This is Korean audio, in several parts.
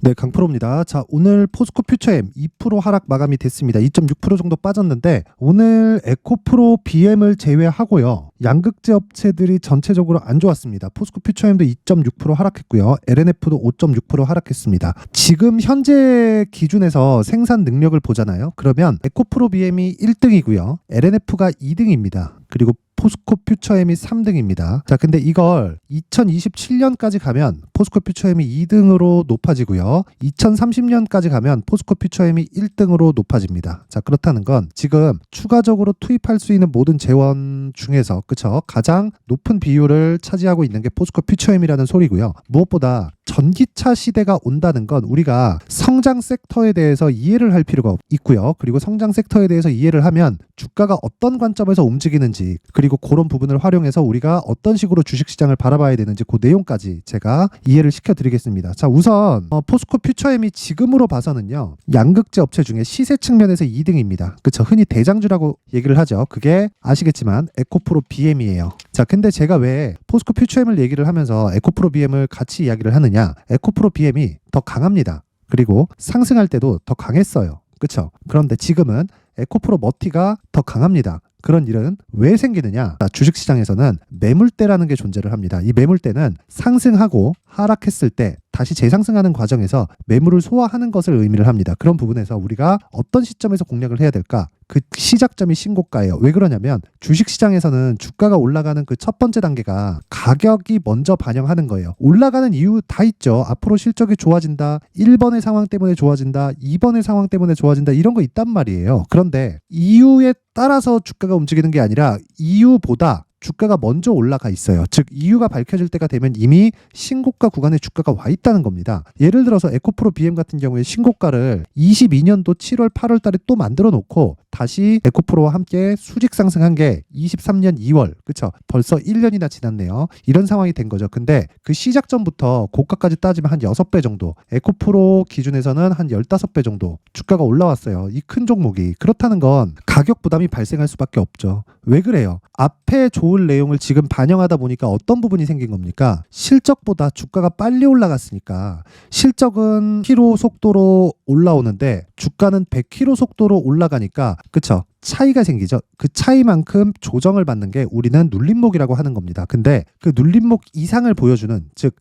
네, 강프로입니다. 자, 오늘 포스코 퓨처엠 2% 하락 마감이 됐습니다. 2.6% 정도 빠졌는데 오늘 에코프로 BM을 제외하고요. 양극재 업체들이 전체적으로 안 좋았습니다. 포스코 퓨처엠도 2.6% 하락했고요. LNF도 5.6% 하락했습니다. 지금 현재 기준에서 생산 능력을 보잖아요. 그러면 에코프로 BM이 1등이고요. LNF가 2등입니다. 그리고 포스코 퓨처엠이 3등입니다. 자, 근데 이걸 2027년까지 가면 포스코 퓨처엠이 2등으로 높아지고요. 2030년까지 가면 포스코 퓨처엠이 1등으로 높아집니다. 자, 그렇다는 건 지금 추가적으로 투입할 수 있는 모든 재원 중에서 그쵸? 가장 높은 비율을 차지하고 있는 게 포스코 퓨처엠이라는 소리고요. 무엇보다 전기차 시대가 온다는 건 우리가 성장 섹터에 대해서 이해를 할 필요가 있고요. 그리고 성장 섹터에 대해서 이해를 하면 주가가 어떤 관점에서 움직이는지 그리고 그런 부분을 활용해서 우리가 어떤 식으로 주식시장을 바라봐야 되는지 그 내용까지 제가 이해를 시켜드리겠습니다. 자, 우선 포스코 퓨처엠이 지금으로 봐서는요. 양극재 업체 중에 시세 측면에서 2등입니다. 그쵸? 흔히 대장주라고 얘기를 하죠. 그게 아시겠지만 에코프로 BM이에요. 자, 근데 제가 왜 포스코 퓨처엠을 얘기를 하면서 에코프로 BM을 같이 이야기를 하느냐? 에코프로 BM이 더 강합니다. 그리고 상승할 때도 더 강했어요. 그쵸? 그런데 지금은 에코프로 머티가 더 강합니다. 그런 일은 왜 생기느냐? 주식시장에서는 매물대라는 게 존재를 합니다. 이 매물대는 상승하고 하락했을 때 다시 재상승하는 과정에서 매물을 소화하는 것을 의미를 합니다. 그런 부분에서 우리가 어떤 시점에서 공략을 해야 될까? 그 시작점이 신고가예요. 왜 그러냐면 주식시장에서는 주가가 올라가는 그 첫 번째 단계가 가격이 먼저 반영하는 거예요. 올라가는 이유 다 있죠. 앞으로 실적이 좋아진다. 1번의 상황 때문에 좋아진다. 2번의 상황 때문에 좋아진다. 이런 거 있단 말이에요. 그런데 이유에 따라서 주가가 움직이는 게 아니라 이유보다 주가가 먼저 올라가 있어요. 즉 이유가 밝혀질 때가 되면 이미 신고가 구간에 주가가 와 있다는 겁니다. 예를 들어서 에코프로 BM 같은 경우에 신고가를 22년도 7월 8월 달에 또 만들어 놓고 다시 에코프로와 함께 수직 상승한 게 23년 2월. 그쵸? 벌써 1년이나 지났네요. 이런 상황이 된 거죠. 근데 그 시작점부터 고가까지 따지면 한 6배 정도, 에코프로 기준에서는 한 15배 정도 주가가 올라왔어요. 이 큰 종목이. 그렇다는 건 가격 부담이 발생할 수밖에 없죠. 왜 그래요? 앞에 좋은 내용을 지금 반영하다 보니까 어떤 부분이 생긴 겁니까? 실적보다 주가가 빨리 올라갔으니까 실적은 km 속도로 올라오는데 주가는 100km 속도로 올라가니까 그쵸? 차이가 생기죠. 그 차이만큼 조정을 받는 게 우리는 눌림목이라고 하는 겁니다. 근데 그 눌림목 이상을 보여주는 즉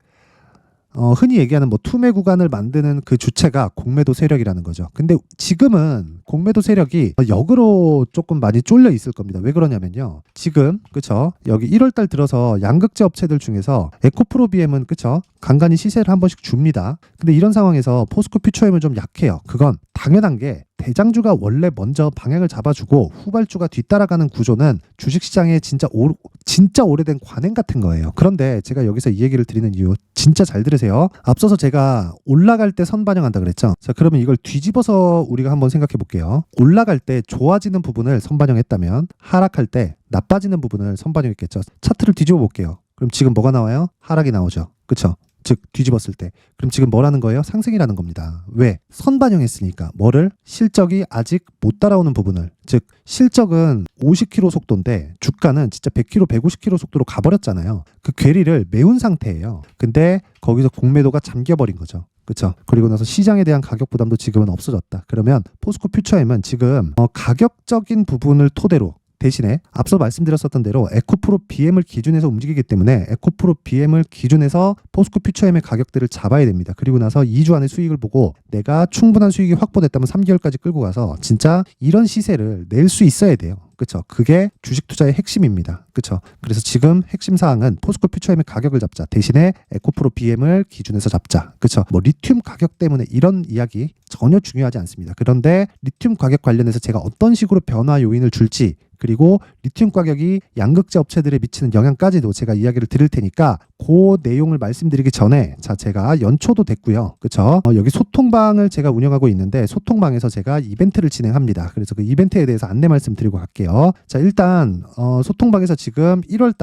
흔히 얘기하는 투매 구간을 만드는 그 주체가 공매도 세력이라는 거죠. 근데 지금은 공매도 세력이 역으로 조금 많이 쫄려 있을 겁니다. 왜 그러냐면요. 지금 그쵸? 여기 1월 달 들어서 양극재 업체들 중에서 에코프로 BM은 그쵸? 간간히 시세를 한 번씩 줍니다. 근데 이런 상황에서 포스코 퓨처엠은 좀 약해요. 그건 당연한 게 대장주가 원래 먼저 방향을 잡아주고 후발주가 뒤따라가는 구조는 주식시장에 진짜 오래된 관행 같은 거예요. 그런데 제가 여기서 이 얘기를 드리는 이유 진짜 잘 들으세요. 앞서서 제가 올라갈 때 선반영한다 그랬죠. 자, 그러면 이걸 뒤집어서 우리가 한번 생각해 볼게요. 올라갈 때 좋아지는 부분을 선반영했다면 하락할 때 나빠지는 부분을 선반영했겠죠. 차트를 뒤집어 볼게요. 그럼 지금 뭐가 나와요? 하락이 나오죠. 그쵸? 즉 뒤집었을 때 그럼 지금 뭐라는 거예요? 상승이라는 겁니다. 왜? 선반영했으니까. 뭐를? 실적이 아직 못 따라오는 부분을. 즉 실적은 50km 속도인데 주가는 진짜 100km, 150km 속도로 가버렸잖아요. 그 괴리를 메운 상태예요. 근데 거기서 공매도가 잠겨버린 거죠. 그렇죠. 그리고 나서 시장에 대한 가격 부담도 지금은 없어졌다. 그러면 포스코 퓨처엠은 지금 가격적인 부분을 토대로 대신에 앞서 말씀드렸었던 대로 에코프로 BM을 기준해서 움직이기 때문에 에코프로 BM을 기준해서 포스코 퓨처엠의 가격들을 잡아야 됩니다. 그리고 나서 2주 안에 수익을 보고 내가 충분한 수익이 확보됐다면 3개월까지 끌고 가서 진짜 이런 시세를 낼 수 있어야 돼요. 그쵸? 그게 주식 투자의 핵심입니다. 그쵸? 그래서 지금 핵심 사항은 포스코 퓨처엠의 가격을 잡자. 대신에 에코프로 BM을 기준해서 잡자. 그쵸? 리튬 가격 때문에 이런 이야기 전혀 중요하지 않습니다. 그런데 리튬 가격 관련해서 제가 어떤 식으로 변화 요인을 줄지 그리고 리튬 가격이 양극재 업체들에 미치는 영향까지도 제가 이야기를 드릴 테니까 그 내용을 말씀드리기 전에 자 제가 연초도 됐고요. 그쵸? 여기 소통방을 제가 운영하고 있는데 소통방에서 제가 이벤트를 진행합니다. 그래서 그 이벤트에 대해서 안내 말씀드리고 갈게요. 자 일단 소통방에서 지금 1월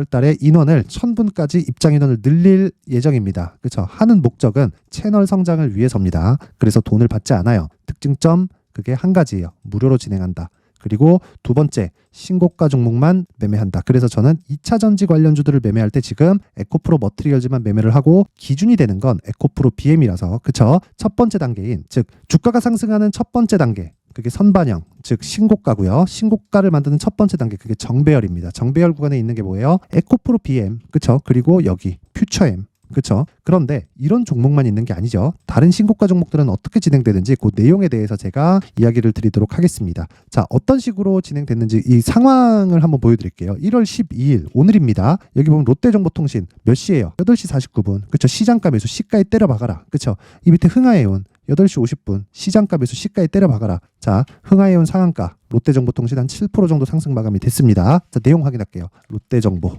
달에 인원을 1000분까지 입장 인원을 늘릴 예정입니다. 그쵸? 하는 목적은 채널 성장을 위해서입니다. 그래서 돈을 받지 않아요. 특징점 그게 한 가지예요. 무료로 진행한다. 그리고 두 번째 신고가 종목만 매매한다. 그래서 저는 2차 전지 관련주들을 매매할 때 지금 에코프로 머티리얼즈만 매매를 하고 기준이 되는 건 에코프로 BM이라서 그쵸? 첫 번째 단계인 즉 주가가 상승하는 첫 번째 단계 그게 선반영, 즉 신고가고요. 신고가를 만드는 첫 번째 단계 그게 정배열입니다. 정배열 구간에 있는 게 뭐예요? 에코프로 BM, 그쵸? 그리고 여기 퓨처엠, 그쵸? 그런데 이런 종목만 있는 게 아니죠. 다른 신고가 종목들은 어떻게 진행되는지 그 내용에 대해서 제가 이야기를 드리도록 하겠습니다. 자, 어떤 식으로 진행됐는지 이 상황을 한번 보여드릴게요. 1월 12일 오늘입니다. 여기 보면 롯데정보통신 몇 시예요? 8시 49분, 그쵸? 시장가 매수 시가에 때려 박아라, 그쵸? 이 밑에 흥하해온 8시 50분 시장가 매수 시가에 때려 박아라. 자, 흥하해온 상한가 롯데정보통신 한 7% 정도 상승 마감이 됐습니다. 자, 내용 확인할게요. 롯데정보.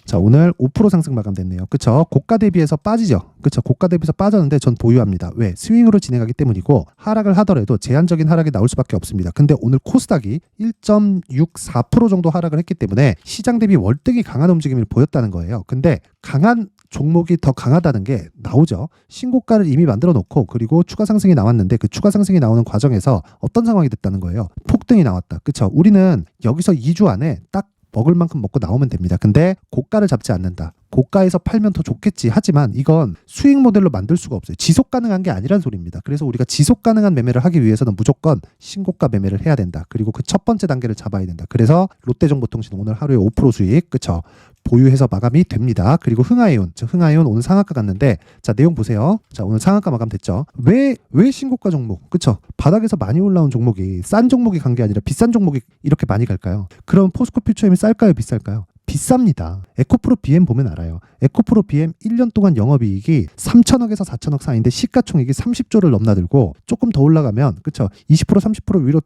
자, 오늘 5% 상승 마감됐네요. 그쵸? 고가 대비해서 빠지죠. 그쵸? 고가 대비해서 빠졌는데 전 보유합니다. 왜? 스윙으로 진행하기 때문이고 하락을 하더라도 제한적인 하락이 나올 수밖에 없습니다. 근데 오늘 코스닥이 1.64% 정도 하락을 했기 때문에 시장 대비 월등히 강한 움직임을 보였다는 거예요. 근데 강한 종목이 더 강하다는 게 나오죠. 신고가를 이미 만들어 놓고 그리고 추가 상승이 나왔는데 그 추가 상승이 나오는 과정에서 어떤 상황이 됐다는 거예요. 폭등이 나왔다. 그쵸? 우리는 여기서 2주 안에 딱 먹을 만큼 먹고 나오면 됩니다. 근데 고가를 잡지 않는다. 고가에서 팔면 더 좋겠지. 하지만 이건 수익 모델로 만들 수가 없어요. 지속 가능한 게 아니란 소리입니다. 그래서 우리가 지속 가능한 매매를 하기 위해서는 무조건 신고가 매매를 해야 된다. 그리고 그 첫 번째 단계를 잡아야 된다. 그래서 롯데정보통신 오늘 하루에 5% 수익, 그쵸? 보유해서 마감이 됩니다. 그리고 흥하해온, 흥하해온 오늘 상한가 갔는데 자, 내용 보세요. 자, 오늘 상한가 마감됐죠. 왜 신고가 종목, 그쵸? 바닥에서 많이 올라온 종목이 싼 종목이 간 게 아니라 비싼 종목이 이렇게 많이 갈까요? 그럼 포스코 퓨처엠이 쌀까요, 비쌀까요? 비쌉니다. 에코프로 BM 보면 알아요. 에코프로 BM 1년 동안 영업이익이 3천억에서 4천억 사이인데 시가총액이 30조를 넘나들고 조금 더 올라가면 그쵸? 20% 30% 위로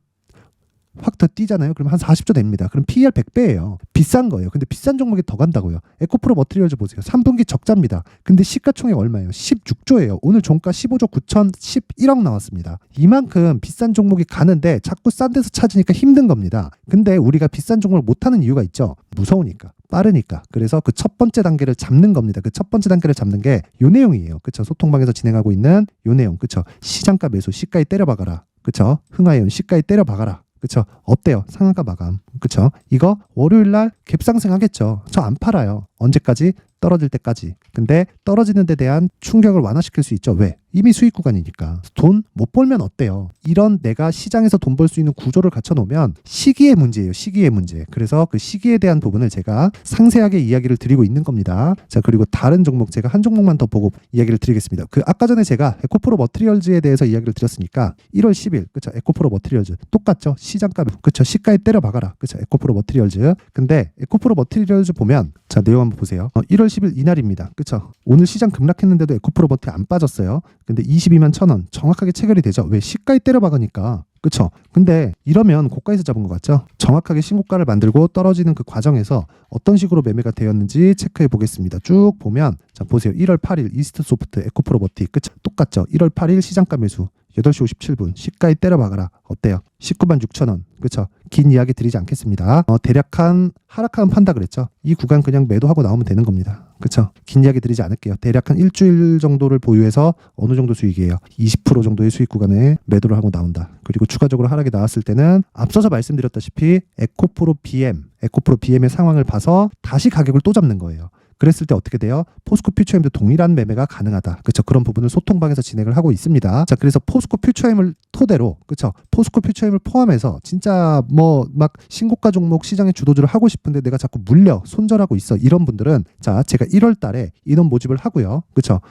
확 더 뛰잖아요. 그럼 한 40조 됩니다. 그럼 PER 100배예요. 비싼 거예요. 근데 비싼 종목이 더 간다고요. 에코프로 머티리얼즈 보세요. 3분기 적자입니다. 근데 시가총액 얼마예요? 16조예요. 오늘 종가 15조 9천 11억 나왔습니다. 이만큼 비싼 종목이 가는데 자꾸 싼 데서 찾으니까 힘든 겁니다. 근데 우리가 비싼 종목을 못하는 이유가 있죠. 무서우니까. 빠르니까. 그래서 그 첫 번째 단계를 잡는 겁니다. 그 첫 번째 단계를 잡는 게 요 내용이에요. 그쵸? 소통방에서 진행하고 있는 요 내용. 그쵸? 시장가 매수 시가에 때려박아라. 그쵸? 흥하해온 시가에 때려박아라. 그쵸? 어때요? 상한가 마감. 그쵸? 이거 월요일날 갭상승 하겠죠. 저 안 팔아요. 언제까지? 떨어질 때까지. 근데 떨어지는 데 대한 충격을 완화시킬 수 있죠. 왜? 이미 수익 구간이니까. 돈 못 벌면 어때요? 이런 내가 시장에서 돈 벌 수 있는 구조를 갖춰 놓으면 시기의 문제예요. 시기의 문제. 그래서 그 시기에 대한 부분을 제가 상세하게 이야기를 드리고 있는 겁니다. 자, 그리고 다른 종목 제가 한 종목만 더 보고 이야기를 드리겠습니다. 그 아까 전에 제가 에코프로 머티리얼즈에 대해서 이야기를 드렸으니까 1월 10일 그쵸? 에코프로 머티리얼즈 똑같죠? 시장가 그쵸? 시가에 때려 박아라. 그쵸? 에코프로 머티리얼즈. 근데 에코프로 머티리얼즈 보면 자, 내용 한번 보세요. 1월 10일 이날입니다. 그쵸? 오늘 시장 급락했는데도 에코프로 머티 안 빠졌어요. 근데 22만 1,000원 정확하게 체결이 되죠. 왜? 시가에 때려 박으니까. 그쵸? 근데 이러면 고가에서 잡은 것 같죠? 정확하게 신고가를 만들고 떨어지는 그 과정에서 어떤 식으로 매매가 되었는지 체크해 보겠습니다. 쭉 보면 자, 보세요. 1월 8일 이스트 소프트 에코프로 머티 그쵸? 똑같죠? 1월 8일 시장가 매수 8시 57분 시가에 때려 박아라. 어때요? 19만 6천 원. 그쵸? 긴 이야기 드리지 않겠습니다. 대략 한 하락하면 판다 그랬죠? 이 구간 그냥 매도하고 나오면 되는 겁니다. 그쵸? 긴 이야기 드리지 않을게요. 대략 한 일주일 정도를 보유해서 어느 정도 수익이에요? 20% 정도의 수익 구간에 매도를 하고 나온다. 그리고 추가적으로 하락이 나왔을 때는 앞서서 말씀드렸다시피 에코프로 BM의 상황을 봐서 다시 가격을 또 잡는 거예요. 그랬을 때 어떻게 돼요? 포스코 퓨처엠도 동일한 매매가 가능하다. 그렇죠? 그런 부분을 소통방에서 진행을 하고 있습니다. 자, 그래서 포스코 퓨처엠을 토대로, 그렇죠? 포스코 퓨처엠을 포함해서 진짜 뭐 막 신고가 종목 시장의 주도주를 하고 싶은데 내가 자꾸 물려 손절하고 있어. 이런 분들은 자, 제가 1월 달에 인원 모집을 하고요. 그렇죠?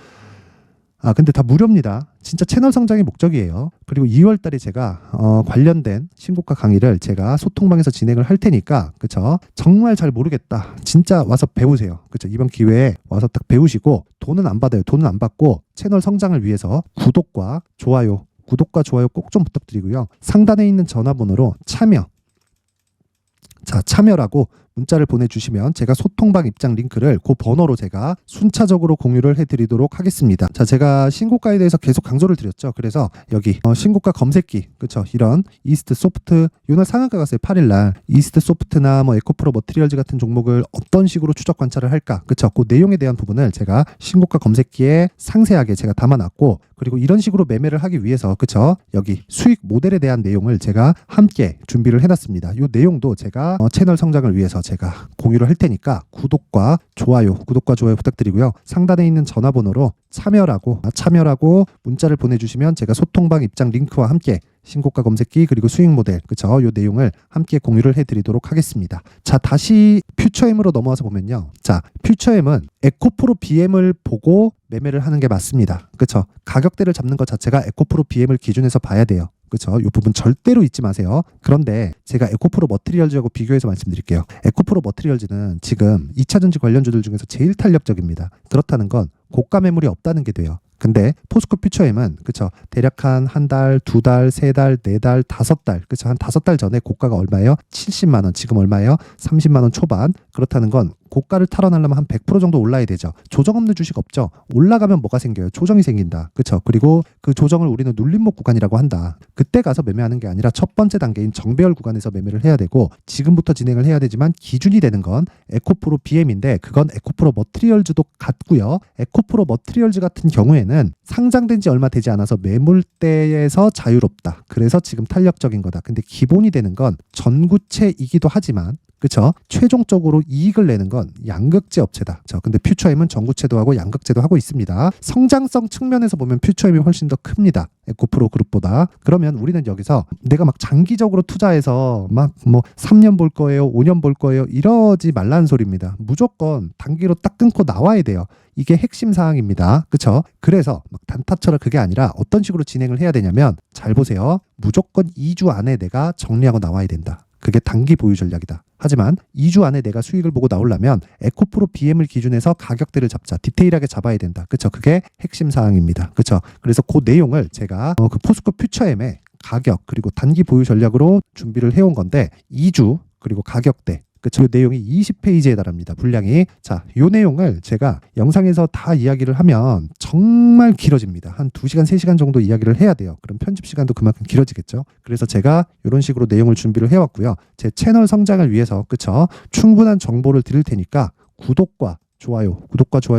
근데 다 무료입니다. 진짜 채널 성장이 목적이에요. 그리고 2월 달에 제가 관련된 신고가 강의를 제가 소통방에서 진행을 할 테니까 그쵸? 정말 잘 모르겠다. 진짜 와서 배우세요. 그쵸? 이번 기회에 와서 딱 배우시고 돈은 안 받아요. 돈은 안 받고 채널 성장을 위해서 구독과 좋아요 꼭 좀 부탁드리고요. 상단에 있는 전화번호로 참여라고 문자를 보내주시면 제가 소통방 입장 링크를 그 번호로 제가 순차적으로 공유를 해드리도록 하겠습니다. 자, 제가 신고가에 대해서 계속 강조를 드렸죠. 그래서 여기 신고가 검색기, 그쵸? 이런 이스트 소프트, 요날 상한가 갔어요. 8일날 이스트 소프트나 뭐 에코프로 머티리얼즈 같은 종목을 어떤 식으로 추적 관찰을 할까, 그쵸? 그 내용에 대한 부분을 제가 신고가 검색기에 상세하게 제가 담아놨고 그리고 이런 식으로 매매를 하기 위해서 그쵸? 여기 수익 모델에 대한 내용을 제가 함께 준비를 해놨습니다. 이 내용도 제가 채널 성장을 위해서 제가 공유를 할 테니까 구독과 좋아요 부탁드리고요. 상단에 있는 전화번호로 참여라고 문자를 보내주시면 제가 소통방 입장 링크와 함께 신고가 검색기 그리고 수익 모델 그쵸? 이 내용을 함께 공유를 해드리도록 하겠습니다. 자, 다시 퓨처엠으로 넘어와서 보면요. 자, 퓨처엠은 에코프로 BM을 보고 매매를 하는 게 맞습니다. 그쵸? 가격대를 잡는 것 자체가 에코프로 BM을 기준해서 봐야 돼요. 그렇죠? 이 부분 절대로 잊지 마세요. 그런데 제가 에코프로 머티리얼즈하고 비교해서 말씀드릴게요. 에코프로 머티리얼즈는 지금 2차전지 관련주들 중에서 제일 탄력적입니다. 그렇다는 건 고가 매물이 없다는 게 돼요. 근데 포스코 퓨처엠은 그쵸? 대략 한 달, 두 달, 세 달, 네 달, 다섯 달 그쵸? 한 5달 전에 고가가 얼마예요? 70만 원. 지금 얼마예요? 30만 원 초반. 그렇다는 건 고가를 탈환하려면 한 100% 정도 올라야 되죠. 조정 없는 주식 없죠. 올라가면 뭐가 생겨요? 조정이 생긴다. 그쵸? 그리고 그 조정을 우리는 눌림목 구간이라고 한다. 그때 가서 매매하는 게 아니라 첫 번째 단계인 정배열 구간에서 매매를 해야 되고 지금부터 진행을 해야 되지만 기준이 되는 건 에코프로 BM인데 그건 에코프로 머티리얼즈도 같고요. 에코프로 머티리얼즈 같은 경우에는 상장된 지 얼마 되지 않아서 매물대에서 자유롭다. 그래서 지금 탄력적인 거다. 근데 기본이 되는 건 전구체이기도 하지만 그쵸? 최종적으로 이익을 내는 건 양극재 업체다. 근데 퓨처엠은 전구체도 하고 양극재도 하고 있습니다. 성장성 측면에서 보면 퓨처엠이 훨씬 더 큽니다. 에코프로 그룹보다. 그러면 우리는 여기서 내가 막 장기적으로 투자해서 막 뭐 3년 볼 거예요, 5년 볼 거예요 이러지 말라는 소리입니다. 무조건 단기로 딱 끊고 나와야 돼요. 이게 핵심 사항입니다. 그쵸? 그래서 막 단타처럼 그게 아니라 어떤 식으로 진행을 해야 되냐면 잘 보세요. 무조건 2주 안에 내가 정리하고 나와야 된다. 그게 단기 보유 전략이다. 하지만 2주 안에 내가 수익을 보고 나오려면 에코프로 BM을 기준해서 가격대를 잡자. 디테일하게 잡아야 된다. 그쵸? 그게 핵심 사항입니다. 그쵸? 그래서 그 내용을 제가 그 포스코 퓨처엠의 가격 그리고 단기 보유 전략으로 준비를 해온 건데 2주 그리고 가격대 그쵸? 이 내용이 20페이지에 달합니다. 분량이. 자, 이 내용을 제가 영상에서 다 이야기를 하면 정말 길어집니다. 한 2시간, 3시간 정도 이야기를 해야 돼요. 그럼 편집 시간도 그만큼 길어지겠죠. 그래서 제가 이런 식으로 내용을 준비를 해왔고요. 제 채널 성장을 위해서 그쵸? 충분한 정보를 드릴 테니까 구독과 좋아요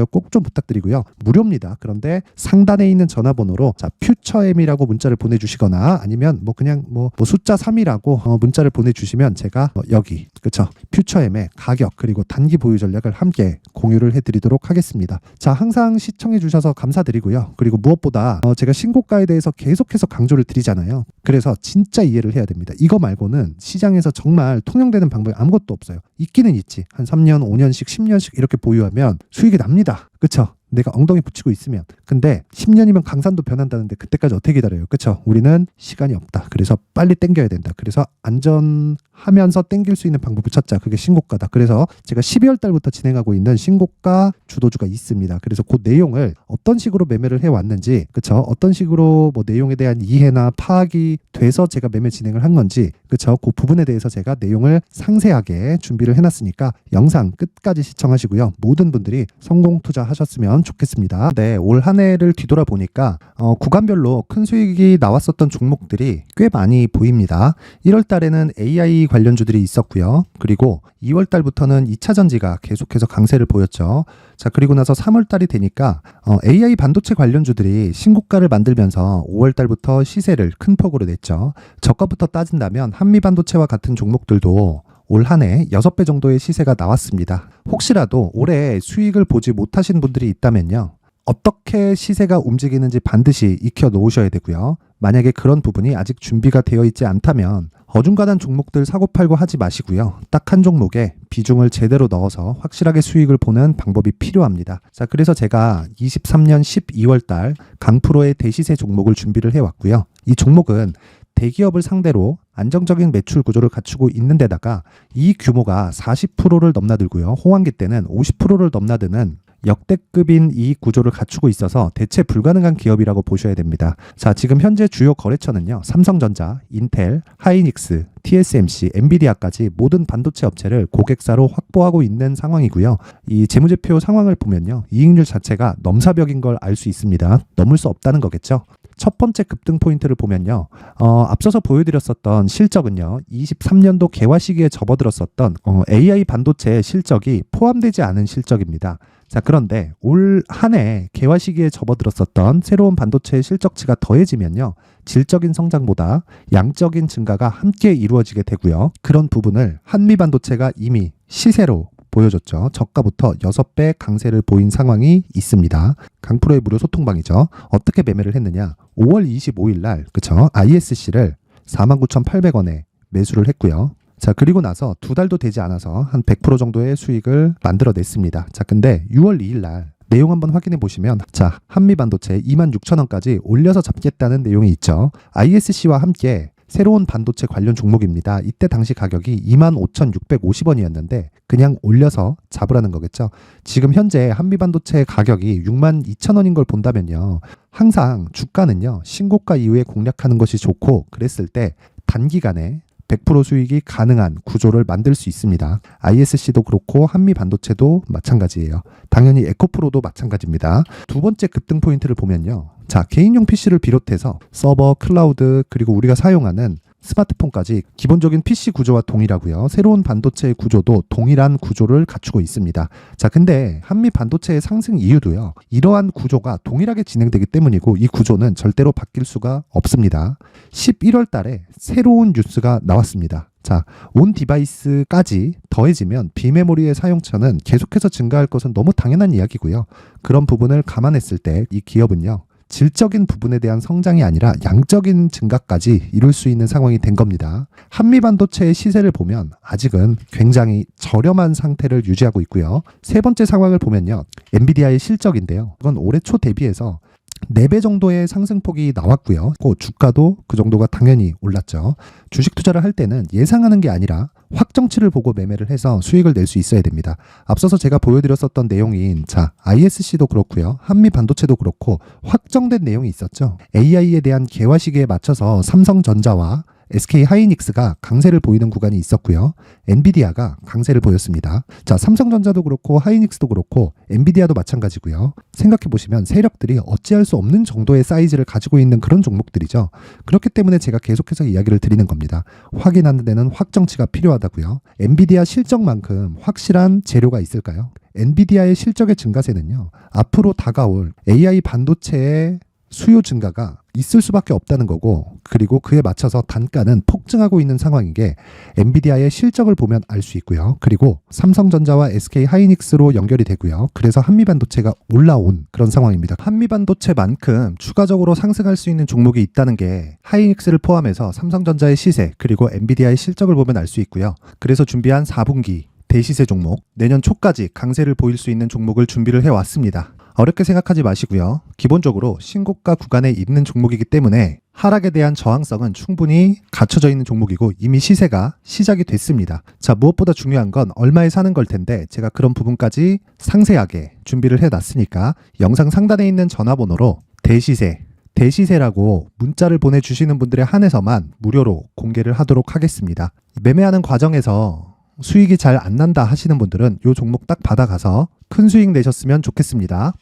꼭 좀 부탁드리고요. 무료입니다. 그런데 상단에 있는 전화번호로 자 퓨처엠이라고 문자를 보내주시거나 아니면 뭐 그냥 뭐 숫자 3이라고 문자를 보내주시면 제가 여기 그쵸 퓨처엠의 가격 그리고 단기 보유 전략을 함께 공유를 해드리도록 하겠습니다. 자 항상 시청해 주셔서 감사드리고요. 그리고 무엇보다 제가 신고가에 대해서 계속해서 강조를 드리잖아요. 그래서 진짜 이해를 해야 됩니다. 이거 말고는 시장에서 정말 통용되는 방법이 아무것도 없어요. 있기는 있지. 한 3년, 5년씩, 10년씩 이렇게 보유하면 수익이 납니다. 그쵸? 내가 엉덩이 붙이고 있으면. 근데 10년이면 강산도 변한다는데 그때까지 어떻게 기다려요? 그쵸? 우리는 시간이 없다. 그래서 빨리 땡겨야 된다. 그래서 안전하면서 땡길 수 있는 방법을 찾자. 그게 신고가다. 그래서 제가 12월 달부터 진행하고 있는 신고가 주도주가 있습니다. 그래서 그 내용을 어떤 식으로 매매를 해왔는지 그쵸? 어떤 식으로 뭐 내용에 대한 이해나 파악이 돼서 제가 매매 진행을 한 건지 그쵸? 그 부분에 대해서 제가 내용을 상세하게 준비를 해놨으니까 영상 끝까지 시청하시고요. 모든 분들이 성공 투자하셨으면 좋겠습니다. 네, 올 한 해를 뒤돌아보니까 구간별로 큰 수익이 나왔었던 종목들이 꽤 많이 보입니다. 1월 달에는 AI 관련주들이 있었고요. 그리고 2월 달부터는 2차 전지가 계속해서 강세를 보였죠. 자, 그리고 나서 3월 달이 되니까 AI 반도체 관련주들이 신고가를 만들면서 5월 달부터 시세를 큰 폭으로 냈죠. 저가부터 따진다면 한미 반도체와 같은 종목들도 올 한 해 6배 정도의 시세가 나왔습니다. 혹시라도 올해 수익을 보지 못하신 분들이 있다면요. 어떻게 시세가 움직이는지 반드시 익혀 놓으셔야 되고요. 만약에 그런 부분이 아직 준비가 되어 있지 않다면 어중간한 종목들 사고팔고 하지 마시고요. 딱 한 종목에 비중을 제대로 넣어서 확실하게 수익을 보는 방법이 필요합니다. 자, 그래서 제가 23년 12월 달 강프로의 대시세 종목을 준비를 해왔고요. 이 종목은 대기업을 상대로 안정적인 매출 구조를 갖추고 있는 데다가 이 규모가 40%를 넘나들고요. 호황기 때는 50%를 넘나드는 역대급인 이익 구조를 갖추고 있어서 대체 불가능한 기업이라고 보셔야 됩니다. 자, 지금 현재 주요 거래처는요. 삼성전자, 인텔, 하이닉스, TSMC, 엔비디아까지 모든 반도체 업체를 고객사로 확보하고 있는 상황이고요. 이 재무제표 상황을 보면요. 이익률 자체가 넘사벽인 걸 알 수 있습니다. 넘을 수 없다는 거겠죠. 첫 번째 급등 포인트를 보면요. 앞서서 보여드렸었던 실적은요. 23년도 개화 시기에 접어들었었던 AI 반도체의 실적이 포함되지 않은 실적입니다. 자, 그런데 올 한 해 개화 시기에 접어들었었던 새로운 반도체의 실적치가 더해지면요. 질적인 성장보다 양적인 증가가 함께 이루어지게 되고요. 그런 부분을 한미반도체가 이미 시세로 보여줬죠. 저가부터 6배 강세를 보인 상황이 있습니다. 강프로의 무료 소통방이죠. 어떻게 매매를 했느냐. 5월 25일 날 그쵸? ISC를 49,800원에 매수를 했고요. 자, 그리고 나서 2달도 되지 않아서 한 100% 정도의 수익을 만들어냈습니다. 자, 근데 6월 2일 날 내용 한번 확인해 보시면 자, 한미반도체 26,000원까지 올려서 잡겠다는 내용이 있죠. ISC와 함께 새로운 반도체 관련 종목입니다. 이때 당시 가격이 25,650원이었는데 그냥 올려서 잡으라는 거겠죠. 지금 현재 한미반도체 가격이 62,000원인 걸 본다면요. 항상 주가는요. 신고가 이후에 공략하는 것이 좋고 그랬을 때 단기간에 100% 수익이 가능한 구조를 만들 수 있습니다. ISC도 그렇고 한미반도체도 마찬가지예요. 당연히 에코프로도 마찬가지입니다. 두 번째 급등 포인트를 보면요. 자, 개인용 PC를 비롯해서 서버, 클라우드, 그리고 우리가 사용하는 스마트폰까지 기본적인 PC 구조와 동일하고요. 새로운 반도체의 구조도 동일한 구조를 갖추고 있습니다. 자, 근데 한미 반도체의 상승 이유도요. 이러한 구조가 동일하게 진행되기 때문이고 이 구조는 절대로 바뀔 수가 없습니다. 11월 달에 새로운 뉴스가 나왔습니다. 자, 온 디바이스까지 더해지면 비메모리의 사용처는 계속해서 증가할 것은 너무 당연한 이야기고요. 그런 부분을 감안했을 때 이 기업은요. 질적인 부분에 대한 성장이 아니라 양적인 증가까지 이룰 수 있는 상황이 된 겁니다. 한미반도체의 시세를 보면 아직은 굉장히 저렴한 상태를 유지하고 있고요. 세 번째 상황을 보면요. 엔비디아의 실적인데요. 이건 올해 초 대비해서 4배 정도의 상승폭이 나왔고요. 주가도 그 정도가 당연히 올랐죠. 주식 투자를 할 때는 예상하는 게 아니라 확정치를 보고 매매를 해서 수익을 낼 수 있어야 됩니다. 앞서서 제가 보여드렸었던 내용인 자, ISC도 그렇고요. 한미 반도체도 그렇고 확정된 내용이 있었죠. AI에 대한 개화 시기에 맞춰서 삼성전자와 SK 하이닉스가 강세를 보이는 구간이 있었고요. 엔비디아가 강세를 보였습니다. 자, 삼성전자도 그렇고 하이닉스도 그렇고 엔비디아도 마찬가지고요. 생각해 보시면 세력들이 어찌할 수 없는 정도의 사이즈를 가지고 있는 그런 종목들이죠. 그렇기 때문에 제가 계속해서 이야기를 드리는 겁니다. 확인하는 데는 확정치가 필요하다고요. 엔비디아 실적만큼 확실한 재료가 있을까요? 엔비디아의 실적의 증가세는요. 앞으로 다가올 AI 반도체의 수요 증가가 있을 수밖에 없다는 거고 그리고 그에 맞춰서 단가는 폭증하고 있는 상황인 게 엔비디아의 실적을 보면 알 수 있고요. 그리고 삼성전자와 SK 하이닉스로 연결이 되고요. 그래서 한미반도체가 올라온 그런 상황입니다. 한미반도체만큼 추가적으로 상승할 수 있는 종목이 있다는 게 하이닉스를 포함해서 삼성전자의 시세 그리고 엔비디아의 실적을 보면 알 수 있고요. 그래서 준비한 4분기 대시세 종목 내년 초까지 강세를 보일 수 있는 종목을 준비를 해왔습니다. 어렵게 생각하지 마시고요. 기본적으로 신고가 구간에 있는 종목이기 때문에 하락에 대한 저항성은 충분히 갖춰져 있는 종목이고 이미 시세가 시작이 됐습니다. 자, 무엇보다 중요한 건 얼마에 사는 걸 텐데 제가 그런 부분까지 상세하게 준비를 해놨으니까 영상 상단에 있는 전화번호로 대시세라고 문자를 보내주시는 분들에 한해서만 무료로 공개를 하도록 하겠습니다. 매매하는 과정에서 수익이 잘 안 난다 하시는 분들은 이 종목 딱 받아가서 큰 수익 내셨으면 좋겠습니다.